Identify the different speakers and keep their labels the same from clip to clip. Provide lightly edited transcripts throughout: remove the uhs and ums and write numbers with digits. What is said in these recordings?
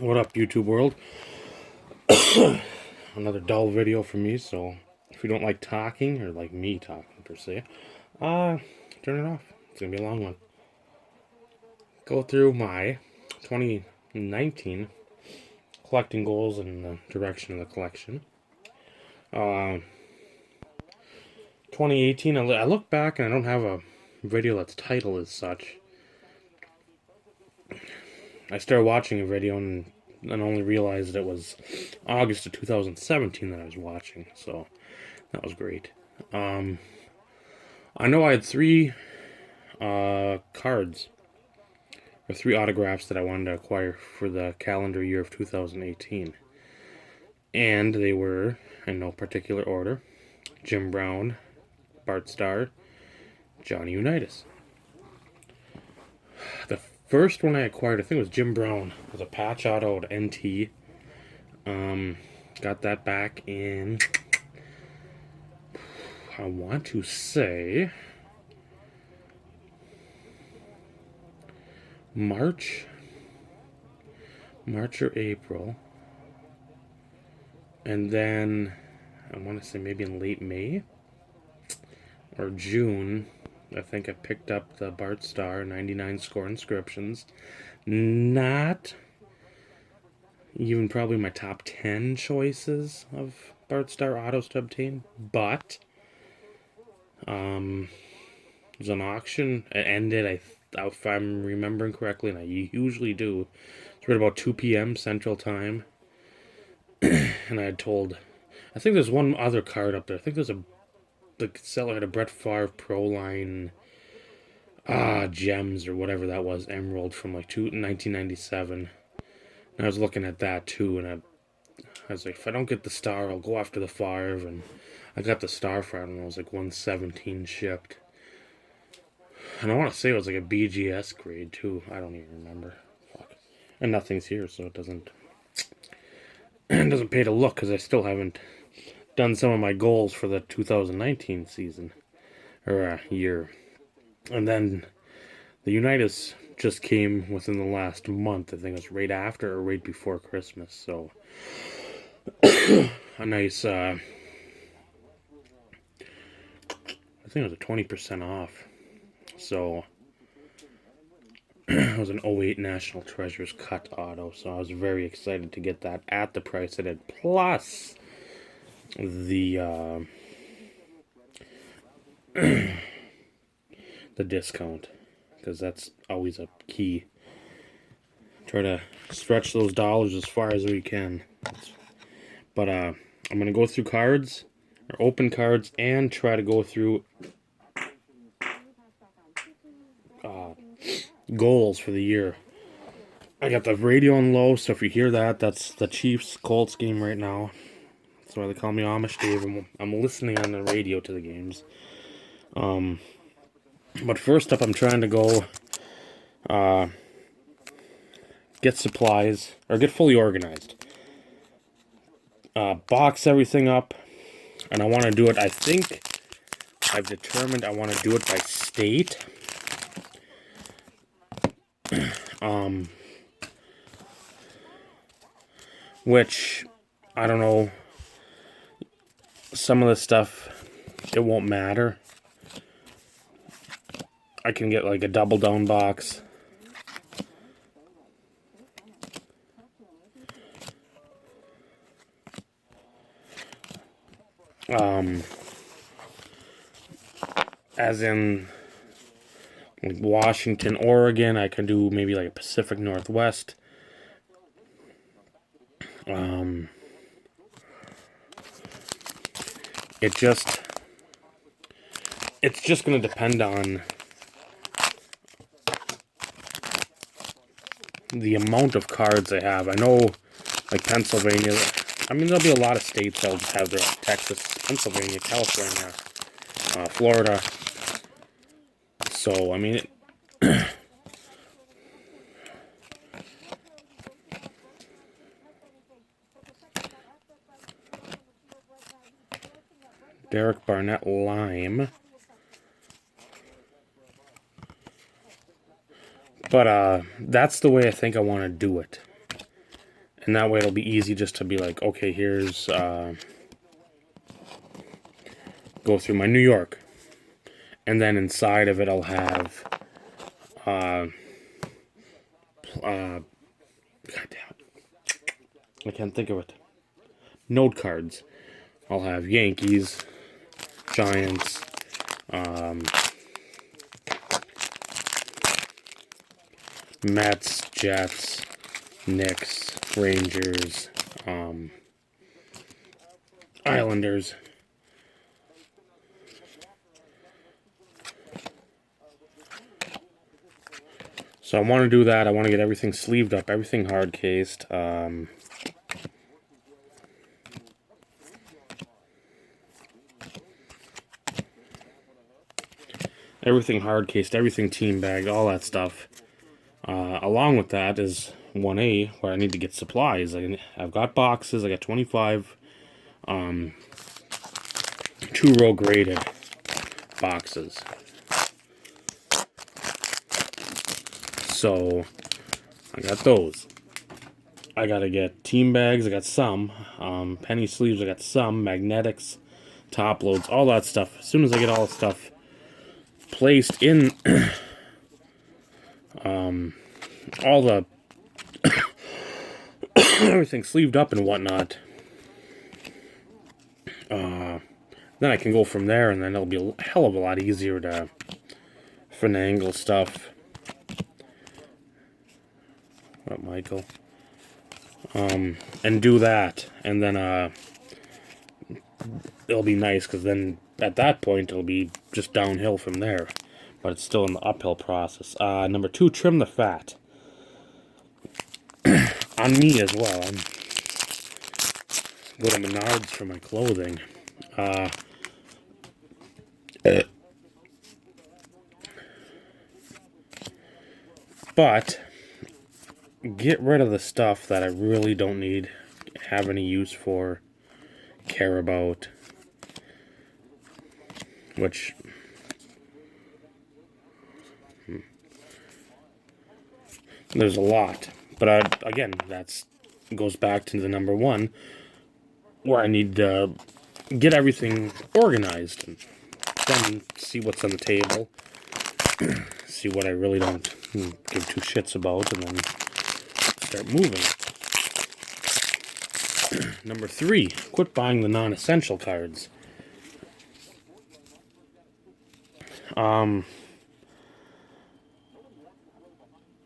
Speaker 1: What up, YouTube world? Another dull video for me, so if you don't like talking, or like me talking per se, turn it off. It's gonna be a long one. Go through my 2019 collecting goals and the direction of the collection. 2018, I look back and I don't have a video that's titled as such. I started watching a video and only realized it was August of 2017 that I was watching, so that was great. I know I had three cards, or three autographs that I wanted to acquire for the calendar year of 2018. And they were, in no particular order, Jim Brown, Bart Starr, Johnny Unitas. The first one I acquired, I think it was Jim Brown. It was a patch auto at NT. Got that back in, I want to say, March or April. And then, I want to say maybe in late May or June, I think I picked up the Bart Starr 99 score inscriptions. Not even probably my top 10 choices of Bart Starr autos to obtain, but it was an auction. It ended, if I'm remembering correctly, and I usually do, it's right about 2 p.m. Central Time. And I had told, I think there's one other card up there. I think the seller had a Brett Favre Pro Line Gems or whatever that was, Emerald from like 1997. And I was looking at that too, and I was like, if I don't get the Star, I'll go after the Favre. And I got the Star for it, and it was like 117 shipped. And I want to say it was like a BGS grade too. I don't even remember. Fuck. And nothing's here, so it doesn't pay to look, because I still haven't done some of my goals for the 2019 season or year. And then the Unitas just came within the last month. I think it was right after or right before Christmas. So a nice, I think it was a 20% off. So it was an 08 National Treasures cut auto. So I was very excited to get that at the price it had. Plus the the discount, because that's always a key. Try to stretch those dollars as far as we can. But I'm going to go through cards, or open cards, and try to go through goals for the year. I got the radio on low, so if you hear that, that's the Chiefs-Colts game right now. That's why they call me Amish Dave. I'm listening on the radio to the games. But first up, I'm trying to go get supplies, or get fully organized. Box everything up, and I want to do it, I think I've determined I want to do it by state. Which, I don't know, some of the stuff, it won't matter. I can get like a double down box. As in like Washington, Oregon, I can do maybe like a Pacific Northwest. It's just going to depend on the amount of cards I have. I know, like Pennsylvania, I mean, there'll be a lot of states that'll just have their, like Texas, Pennsylvania, California, Florida. So, I mean, Derek Barnett Lime. But that's the way I think I want to do it. And that way it'll be easy just to be like, okay, here's, go through my New York. And then inside of it I'll have, God damn it. I can't think of it. Note cards. I'll have Yankees, Giants, Mets, Jets, Knicks, Rangers, Islanders. So I want to do that. I want to get everything sleeved up, everything hard cased. Everything hard cased, everything team bagged, all that stuff. Along with that is 1A, where I need to get supplies. I've got boxes. I got 25 2-row graded boxes. So I got those. I gotta get team bags. I got some penny sleeves. I got some magnetics, top loads, all that stuff. As soon as I get all the stuff placed in, all the everything sleeved up and whatnot, then I can go from there, and then it'll be a hell of a lot easier to finagle stuff. What up, Michael? And do that, and then it'll be nice, because then at that point it'll be just downhill from there, but it's still in the uphill process. Number 2, trim the fat. On me as well. I'm go to Menards for my clothing. But get rid of the stuff that I really don't need, have any use for, care about, which there's a lot. But again, that's goes back to the number 1, where I need to get everything organized and then see what's on the table, see what I really don't give 2 shits about, and then start moving. Number 3, quit buying the non-essential cards.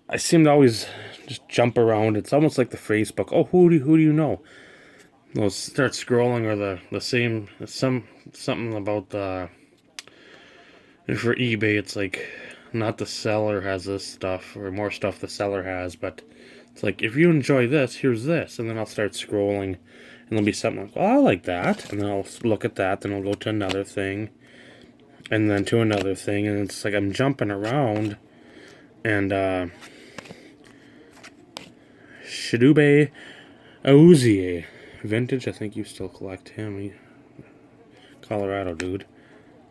Speaker 1: I seem to always just jump around. It's almost like the Facebook. Oh, who do you know? They'll start scrolling, or the same something about the. For eBay, it's like not the seller has this stuff or more stuff the seller has, but it's like, if you enjoy this, here's this, and then I'll start scrolling, and there'll be something like, oh, I like that, and then I'll look at that, then I'll go to another thing, and then to another thing, and it's like I'm jumping around, and Shidube Auzie, vintage. I think you still collect him. Colorado dude.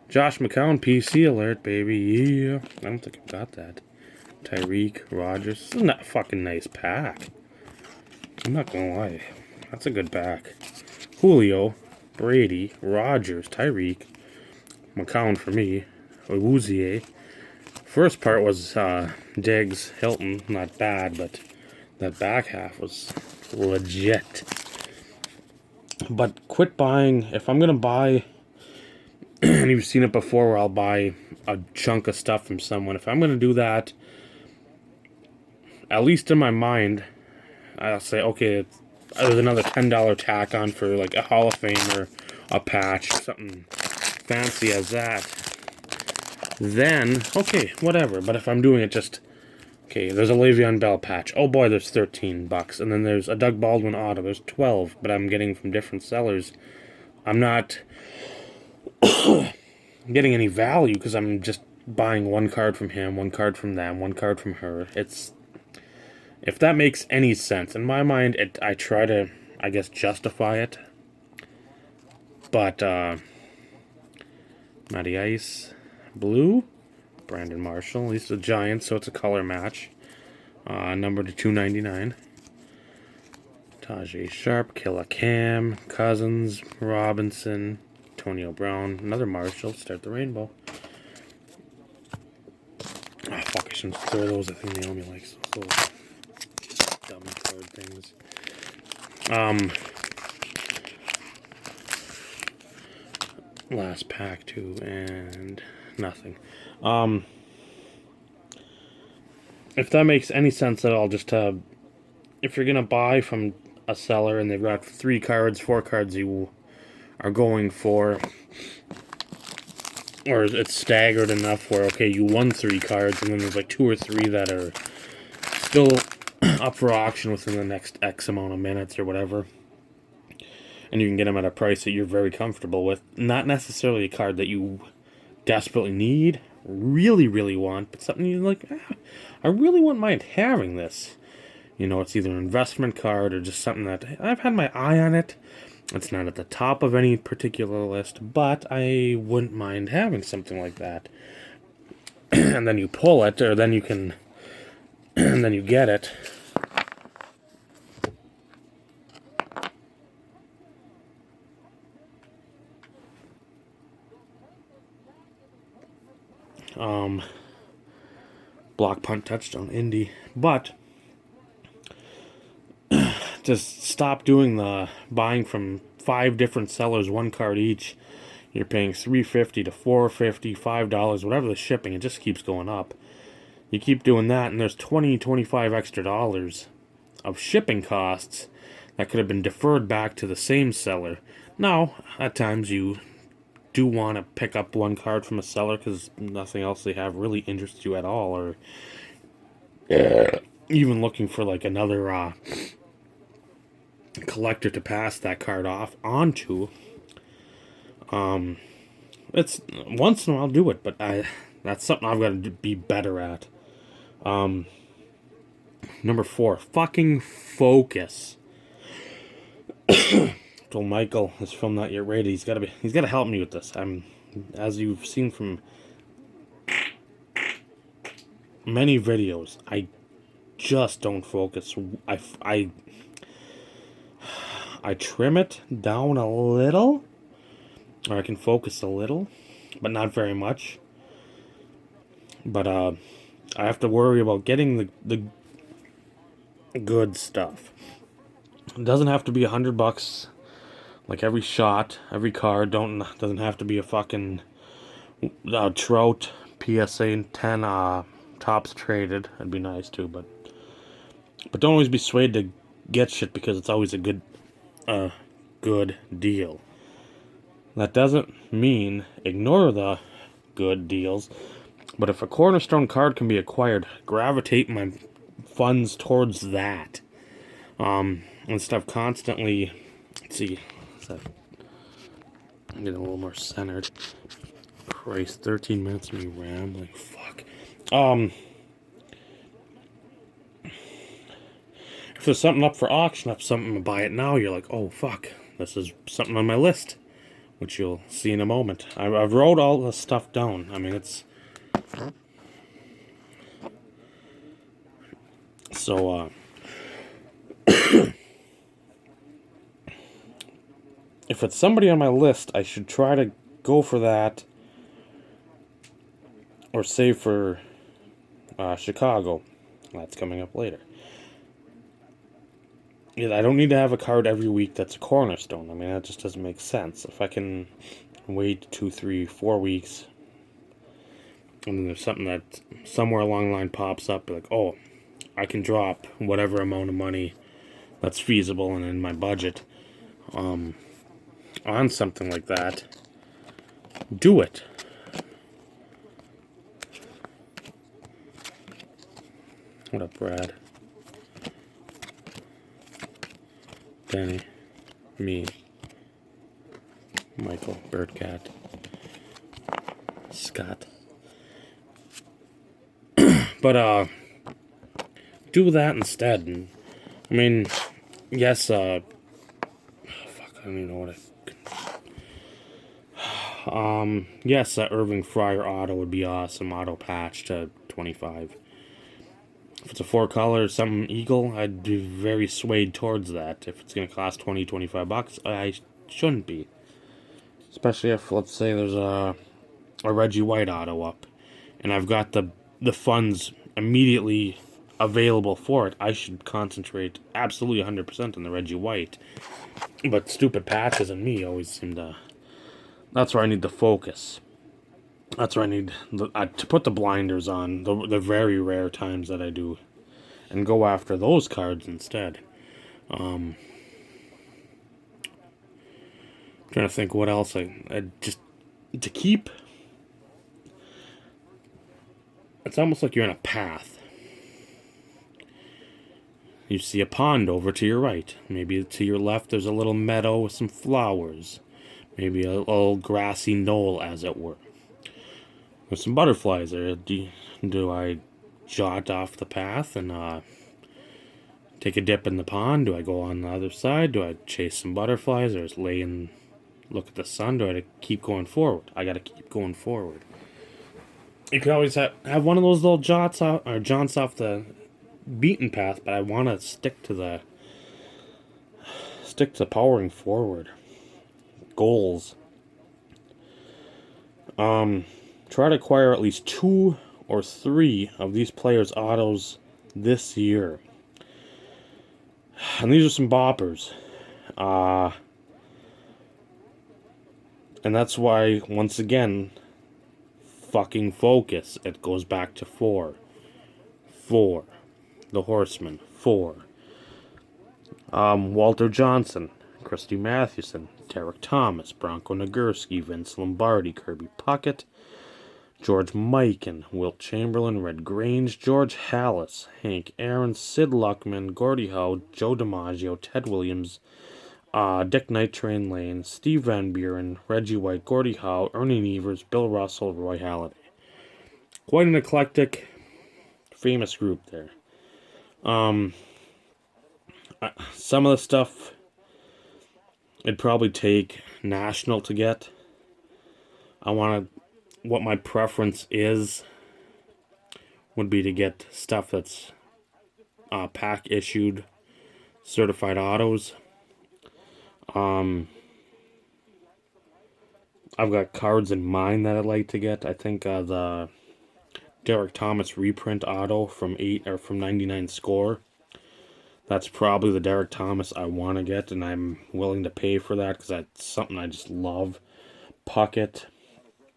Speaker 1: Josh McCown, PC alert, baby. Yeah. I don't think I've got that. Tyreek, Rogers. This is not a fucking nice pack. I'm not gonna lie. That's a good pack. Julio, Brady, Rogers, Tyreek, McCown for me. Awuzie. First part was Diggs, Hilton. Not bad, but that back half was legit. But quit buying. If I'm gonna buy, and you've seen it before, where I'll buy a chunk of stuff from someone. If I'm gonna do that, at least in my mind, I'll say, okay, there's another $10 tack on for like a Hall of Fame or a patch, something fancy as that. Then, okay, whatever. But if I'm doing it just, okay, there's a Le'Veon Bell patch. Oh boy, there's $13. And then there's a Doug Baldwin auto. There's 12, but I'm getting from different sellers. I'm not getting any value because I'm just buying one card from him, one card from them, one card from her. It's, if that makes any sense. In my mind, I try to, I guess, justify it. But, Matty Ice, blue, Brandon Marshall. He's the Giants, so it's a color match. Number to 299. Tajay Sharp, Killer Cam, Cousins, Robinson, Antonio Brown, another Marshall, Start the Rainbow. Oh, fuck, I shouldn't throw those. I think Naomi likes those little dumb card things. Last pack, too, and nothing. If that makes any sense at all, just if you're gonna buy from a seller and they've got 3 cards, 4 cards you are going for, or it's staggered enough where, okay, you won 3 cards and then there's like 2 or 3 that are still up for auction within the next X amount of minutes or whatever, and you can get them at a price that you're very comfortable with, not necessarily a card that you desperately need, really want, but something you're like, I really wouldn't mind having this. You know, it's either an investment card or just something that I've had my eye on it. It's not at the top of any particular list, but I wouldn't mind having something like that. And then you pull it, or then you can, and then you get it. Block, punt, touchdown, Indy. But just stop doing the buying from 5 different sellers, 1 card each. You're paying $3.50 to $4.50, $5, whatever the shipping. It just keeps going up. You keep doing that, and there's $20-25 extra dollars of shipping costs that could have been deferred back to the same seller. Now, at times you do want to pick up 1 card from a seller because nothing else they have really interests you at all, or even looking for like another collector to pass that card off onto. It's once in a while I'll do it, but that's something I've got to be better at. Number 4, fucking focus. Told Michael, this film not yet rated. He's got to help me with this. As you've seen from many videos, I just don't focus. I trim it down a little, or I can focus a little, but not very much. But I have to worry about getting the good stuff. It doesn't have to be $100. Like every shot, every card doesn't have to be a fucking Trout PSA 10 tops traded. That'd be nice too, but don't always be swayed to get shit because it's always a good deal. That doesn't mean ignore the good deals, but if a cornerstone card can be acquired, gravitate my funds towards that. Instead of constantly, let's see. I'm getting a little more centered. Christ, 13 minutes of me rambling. Fuck. If there's something up for auction, up something to buy it now, you're like, oh fuck, this is something on my list, which you'll see in a moment. I've wrote all the stuff down. I mean, it's so. If it's somebody on my list, I should try to go for that, or save for Chicago. That's coming up later. Yeah, I don't need to have a card every week that's a cornerstone. I mean, that just doesn't make sense. If I can wait 2, 3, 4 weeks, and then there's something that somewhere along the line pops up, like, oh, I can drop whatever amount of money that's feasible and in my budget on something like that, do it. What up, Brad? Danny, me, Michael, Birdcat, Scott. But do that instead. And I mean, yes, fuck, I don't even know what yes, that Irving Fryer auto would be awesome. Auto patch to 25. If it's a 4-color, something Eagle, I'd be very swayed towards that. If it's going to cost 20, 25 bucks, I shouldn't be. Especially if, let's say, there's a Reggie White auto up, and I've got the funds immediately available for it. I should concentrate absolutely 100% on the Reggie White. But stupid patches and me always seem to... That's where I need to focus. That's where I need to put the blinders on, the very rare times that I do, and go after those cards instead. Trying to think what else I just... To keep... It's almost like you're in a path. You see a pond over to your right. Maybe to your left there's a little meadow with some flowers. Maybe a little grassy knoll, as it were. There's some butterflies there. Do I jot off the path and take a dip in the pond? Do I go on the other side? Do I chase some butterflies, or just lay and look at the sun? Do I keep going forward? I gotta keep going forward. You could always have one of those little jaunts off the beaten path, but I want to stick to powering forward. Goals. Try to acquire at least 2 or 3 of these players' autos this year. And these are some boppers. And that's why, once again, fucking focus. It goes back to 4. 4. The Horseman. 4. Walter Johnson, Christy Mathewson, Derek Thomas, Bronco Nagurski, Vince Lombardi, Kirby Puckett, George Mikan, Wilt Chamberlain, Red Grange, George Hallis, Hank Aaron, Sid Luckman, Gordie Howe, Joe DiMaggio, Ted Williams, Dick Knight, Train Lane, Steve Van Buren, Reggie White, Gordie Howe, Ernie Nevers, Bill Russell, Roy Halladay. Quite an eclectic, famous group there. Some of the stuff it'd probably take National to get. What my preference would be to get stuff that's pack issued, certified autos. I've got cards in mind that I'd like to get. I think the Derek Thomas reprint auto from 99 score. That's probably the Derek Thomas I want to get, and I'm willing to pay for that because that's something I just love. Puckett.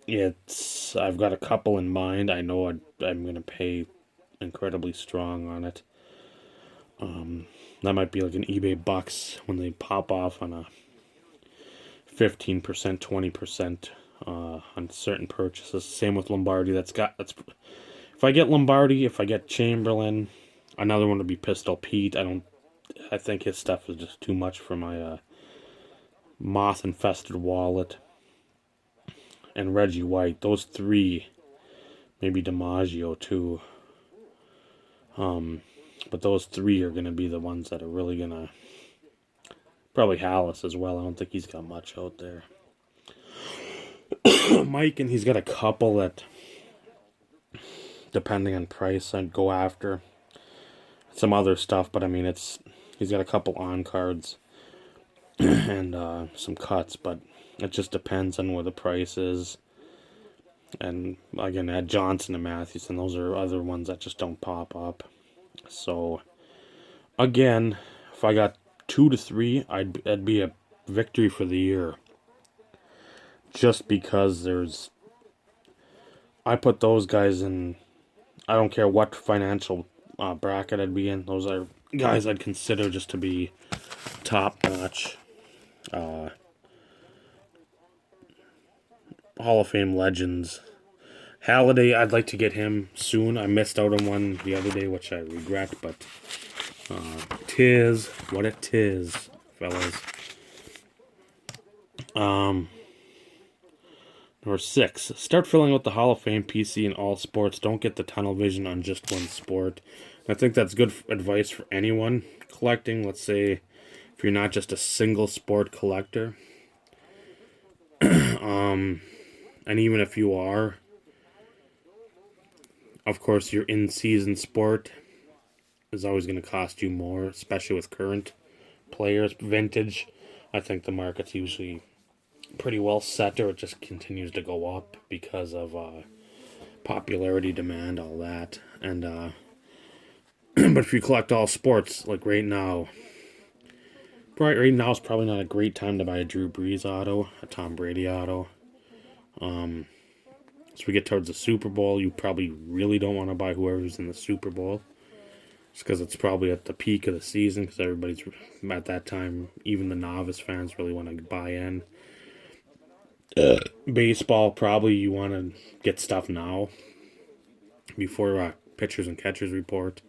Speaker 1: I've got a couple in mind. I know I'm going to pay incredibly strong on it. That might be like an eBay bucks when they pop off on a 15%, 20% on certain purchases. Same with Lombardi. If I get Lombardi, if I get Chamberlain, another one would be Pistol Pete. I think his stuff is just too much for my moth-infested wallet. And Reggie White. Those 3. Maybe DiMaggio, too. But those 3 are going to be the ones that are really going to... Probably Hallis as well. I don't think he's got much out there. Mike, and he's got a couple that... Depending on price, I'd go after. Some other stuff, but I mean, he's got a couple on cards and some cuts, but it just depends on what the price is. And again, at Johnson and Mathewson, those are other ones that just don't pop up. So again, if I got 2 to 3, that'd be a victory for the year. Just because I put those guys in. I don't care what financial bracket I'd be in. Those are guys I'd consider just to be top-notch Hall of Fame legends. Halladay, I'd like to get him soon. I missed out on one the other day, which I regret, but tis what it is, fellas. Number 6, start filling out the Hall of Fame PC in all sports. Don't get the tunnel vision on just one sport. I think that's good advice for anyone collecting. Let's say if you're not just a single sport collector. And even if you are, of course, you're in season sport. is always going to cost you more, especially with current players. Vintage, I think the market's usually pretty well set, or it just continues to go up because of popularity, demand, all that. And but if you collect all sports, like right now is probably not a great time to buy a Drew Brees auto, a Tom Brady auto. As we get towards the Super Bowl, you probably really don't want to buy whoever's in the Super Bowl. Just because it's probably at the peak of the season, because everybody's at that time, even the novice fans really want to buy in. Baseball, probably you want to get stuff now before pitchers and catchers report.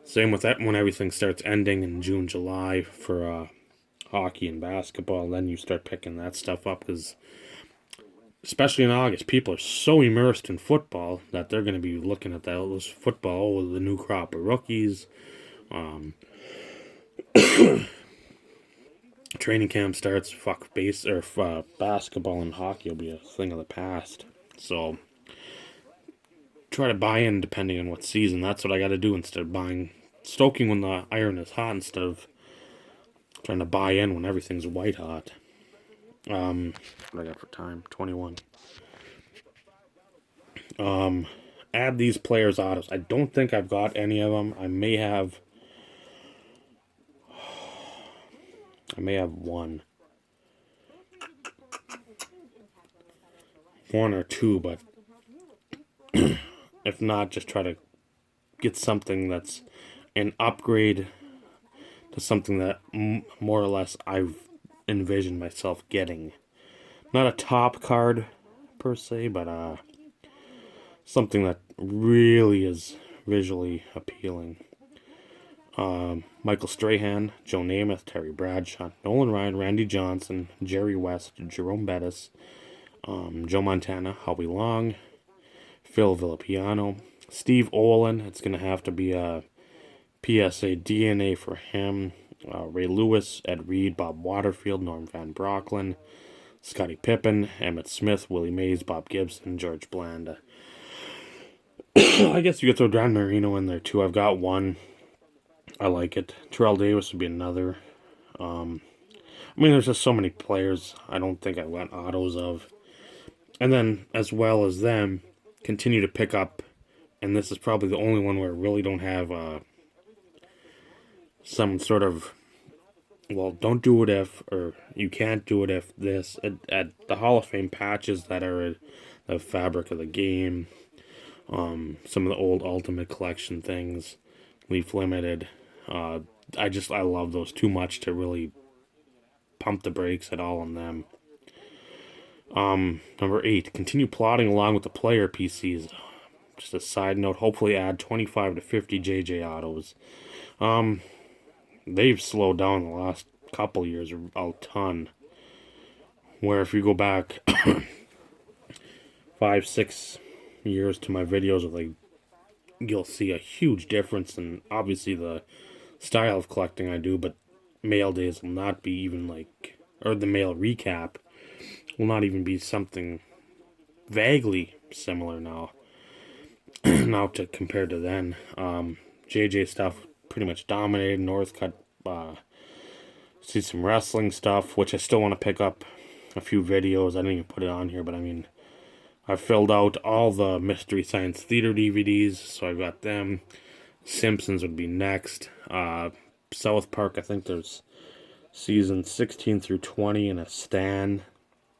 Speaker 1: Same with that when everything starts ending in June, July for hockey and basketball. Then you start picking that stuff up because, especially in August, people are so immersed in football that they're going to be looking at those football, the new crop of rookies. Training camp starts. Basketball and hockey will be a thing of the past. So try to buy in depending on what season. That's what I got to do instead of stoking when the iron is hot instead of trying to buy in when everything's white hot. What I got for time? 21. Add these players' autos. I don't think I've got any of them. I may have one or two, but if not, just try to get something that's an upgrade to something that more or less I've envisioned myself getting. Not a top card per se, but something that really is visually appealing. Michael Strahan, Joe Namath, Terry Bradshaw, Nolan Ryan, Randy Johnson, Jerry West, Jerome Bettis, Joe Montana, Howie Long, Phil Villapiano, Steve Olin. It's going to have to be a PSA DNA for him. Ray Lewis, Ed Reed, Bob Waterfield, Norm Van Brocklin, Scottie Pippen, Emmett Smith, Willie Mays, Bob Gibson, George Blanda. I guess you could throw Dan Marino in there too. I've got one. I like it. Terrell Davis would be another. There's just so many players I don't think I want autos of. And then, as well as them, continue to pick up, and this is probably the only one where I really don't have some sort of, well, don't do it if, or you can't do it if this, at the Hall of Fame patches that are the fabric of the game, some of the old Ultimate Collection things, Leaf Limited. I love those too much to really pump the brakes at all on them. Number 8, continue plotting along with the player PCs. Just a side note, hopefully add 25 to 50 JJ autos. They've slowed down the last couple years a ton. Where if you go back 5-6 years to my videos of you'll see a huge difference in obviously the style of collecting I do, but mail days will not be even or the mail recap will not even be something vaguely similar now. Now to compared to then, JJ stuff pretty much dominated. Northcutt, see some wrestling stuff, which I still want to pick up a few videos. I didn't even put it on here, but I filled out all the Mystery Science Theater DVDs, so I got them. Simpsons would be next. South Park, I think there's season 16 through 20 in a Stan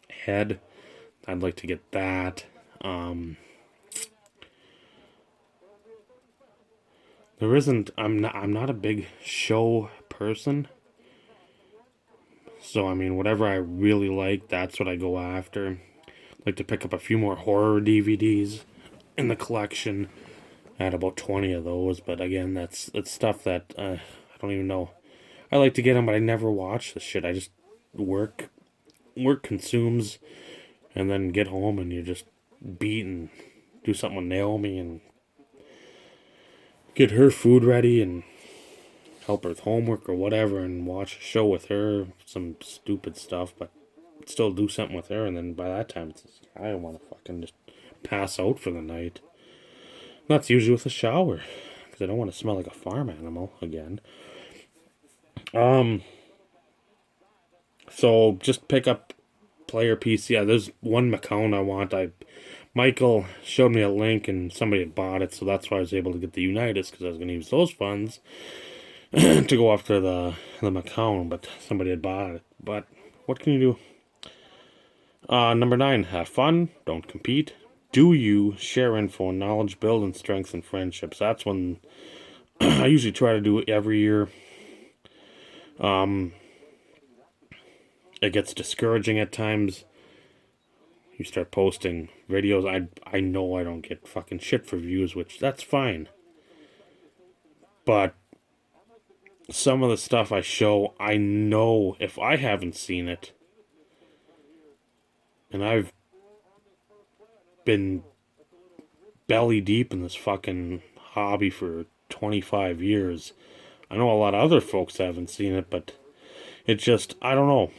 Speaker 1: head. I'd like to get that. I'm not a big show person. So, whatever I really like, that's what I go after. I'd like to pick up a few more horror DVDs in the collection. I had about 20 of those, but again, that's stuff that I don't even know. I like to get them, but I never watch the shit. I just work consumes, and then get home and you just beat and do something with Naomi and get her food ready and help her with homework or whatever and watch a show with her, some stupid stuff, but still do something with her. And then by that time, I don't want to fucking just pass out for the night. That's usually with a shower, because I don't want to smell like a farm animal again. So just pick up player PC. Yeah, there's one account I want. Michael showed me a link and somebody had bought it, so that's why I was able to get the Unitas, because I was going to use those funds to go after the Macau, but somebody had bought it. But what can you do? Number 9, have fun, don't compete. Do you share info and knowledge, build and strengthen friendships? That's one I usually try to do every year. It gets discouraging at times. You start posting videos. I know I don't get fucking shit for views, which that's fine. But some of the stuff I show, I know if I haven't seen it, and I've been belly deep in this fucking hobby for 25 years. I know a lot of other folks haven't seen it, but it just, I don't know.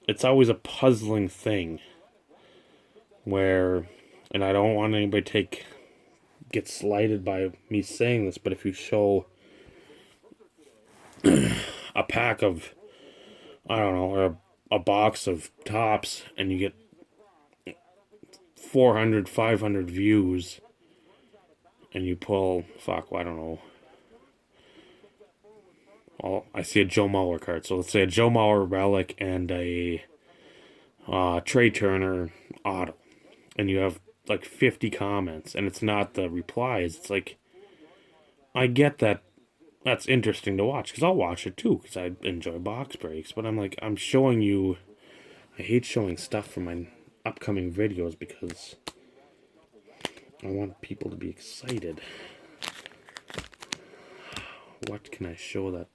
Speaker 1: It's always a puzzling thing where, and I don't want anybody to get slighted by me saying this, but if you show a pack of, I don't know, or a box of tops and you get 400, 500 views and you pull, fuck, well, I don't know. Well, I see a Joe Mauer card. So let's say a Joe Mauer relic and a Trey Turner auto. And you have like 50 comments and it's not the replies. It's like, I get that that's interesting to watch because I'll watch it too because I enjoy box breaks. But I'm like, I'm showing you, I hate showing stuff from my upcoming videos because I want people to be excited. What can I show that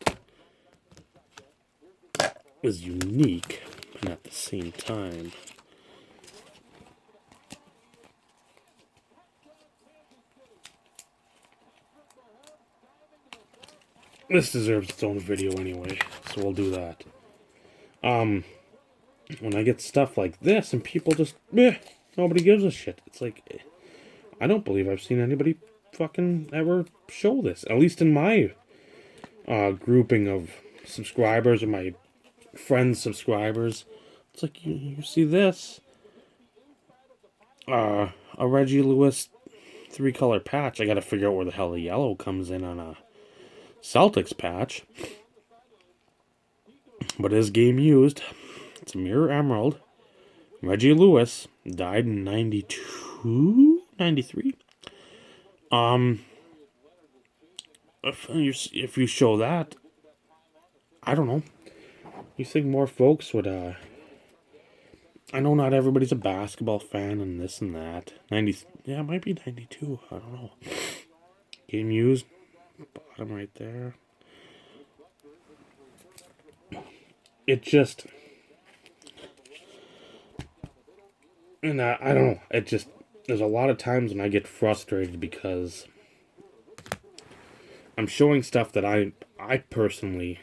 Speaker 1: is unique and at the same time? This deserves its own video anyway, so we'll do that. When I get stuff like this and people just, nobody gives a shit. It's like, I don't believe I've seen anybody fucking ever show this. At least in my grouping of subscribers or my friends' subscribers. It's like, you see this. A Reggie Lewis 3-color patch. I gotta figure out where the hell the yellow comes in on a Celtics patch. But it is game used. It's a Mirror Emerald. Reggie Lewis died in 92? 93? If you show that, I don't know. You think more folks would, I know not everybody's a basketball fan and this and that. 90, yeah, it might be 92. I don't know. Game used, bottom right there. It just, and I don't know. It just, there's a lot of times when I get frustrated because I'm showing stuff that I personally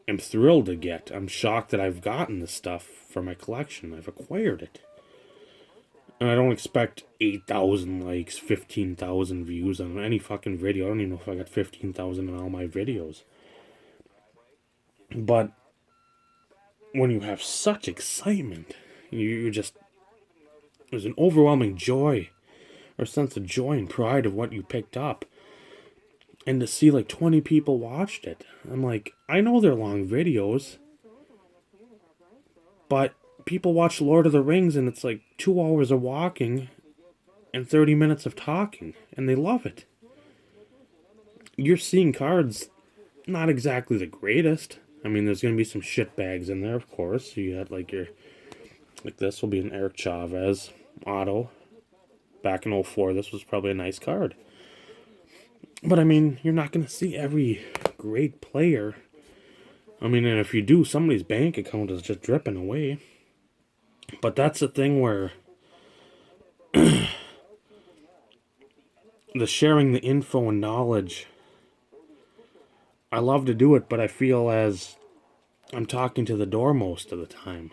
Speaker 1: am thrilled to get. I'm shocked that I've gotten this stuff for my collection. I've acquired it. And I don't expect 8,000 likes, 15,000 views on any fucking video. I don't even know if I got 15,000 in all my videos. But when you have such excitement, you just, there's an overwhelming joy or sense of joy and pride of what you picked up. And to see like 20 people watched it, I'm like, I know they're long videos, but people watch Lord of the Rings and it's like 2 hours of walking and 30 minutes of talking, and they love it. You're seeing cards, not exactly the greatest. I mean, there's going to be some shit bags in there, of course. You had like this will be an Eric Chavez auto. Back in 04, this was probably a nice card. But I mean, you're not going to see every great player. I mean, and if you do, somebody's bank account is just dripping away. But that's the thing where the sharing the info and knowledge, I love to do it, but I feel as I'm talking to the door most of the time.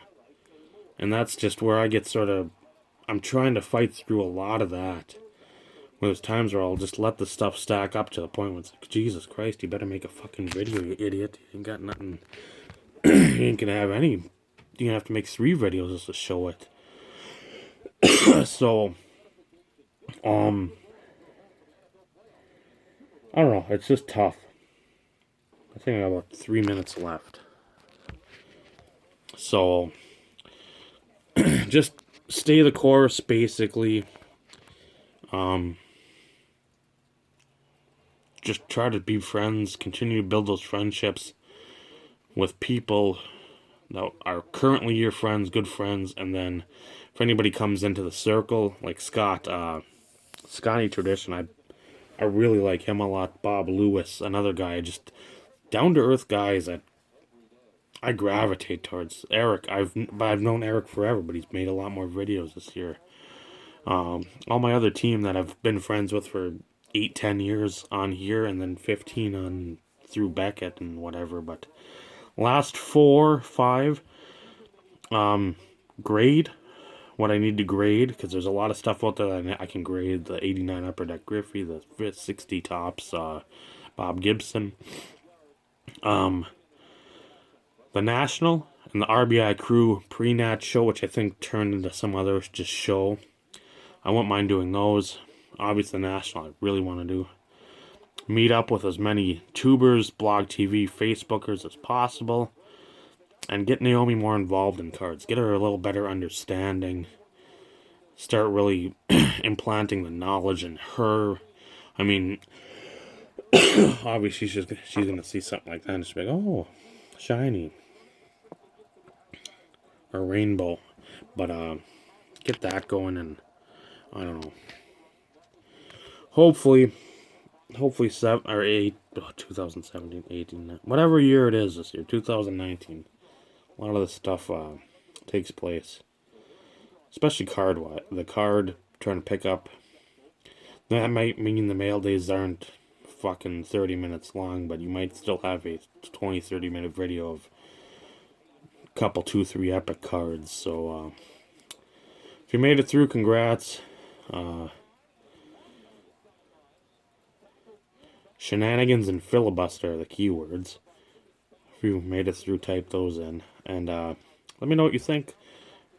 Speaker 1: And that's just where I get sort of, I'm trying to fight through a lot of that. There's times where I'll just let the stuff stack up to the point where it's like, Jesus Christ, you better make a fucking video, you idiot. You ain't got nothing. You ain't gonna have any. You're gonna have to make 3 videos just to show it. So, I don't know. It's just tough. I think I got about 3 minutes left. So, just stay the course, basically. Just try to be friends, continue to build those friendships with people that are currently your friends, good friends, and then if anybody comes into the circle, like Scotty Tradition, I really like him a lot. Bob Lewis, another guy, just down to earth guys that I gravitate towards. Eric, I've known Eric forever, but he's made a lot more videos this year. All my other team that I've been friends with for 8, 10 years on here, and then 15 on through Beckett and whatever. But last 4, 5, grade what I need to grade, because there's a lot of stuff out there that I can grade. The 89 Upper Deck Griffey, the 60 Tops, Bob Gibson, the National, and the RBI Crew pre-nat show, which I think turned into some other just show. I wouldn't mind doing those. Obviously, the National I really want to do. Meet up with as many tubers, blog TV, Facebookers as possible. And get Naomi more involved in cards. Get her a little better understanding. Start really implanting the knowledge in her. I mean, obviously she's going to see something like that and she's like, oh, shiny. Or rainbow. But get that going, and I don't know. Hopefully 7 or 8, 2017, 18, whatever year it is this year, 2019. A lot of this stuff takes place, especially card-wise. The card trying to pick up. That might mean the mail days aren't fucking 30 minutes long, but you might still have a 20, 30-minute video of a couple, 2, 3 epic cards. So if you made it through, congrats. Shenanigans and filibuster are the keywords. If you made it through, type those in. And let me know what you think.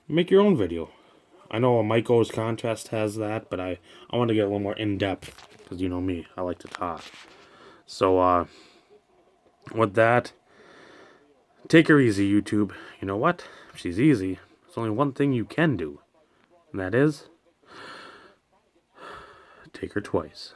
Speaker 1: Make your own video. I know a Mike O's contest has that, but I want to get a little more in-depth. Because you know me, I like to talk. So, with that, take her easy, YouTube. You know what? If she's easy, there's only one thing you can do. And that is, take her twice.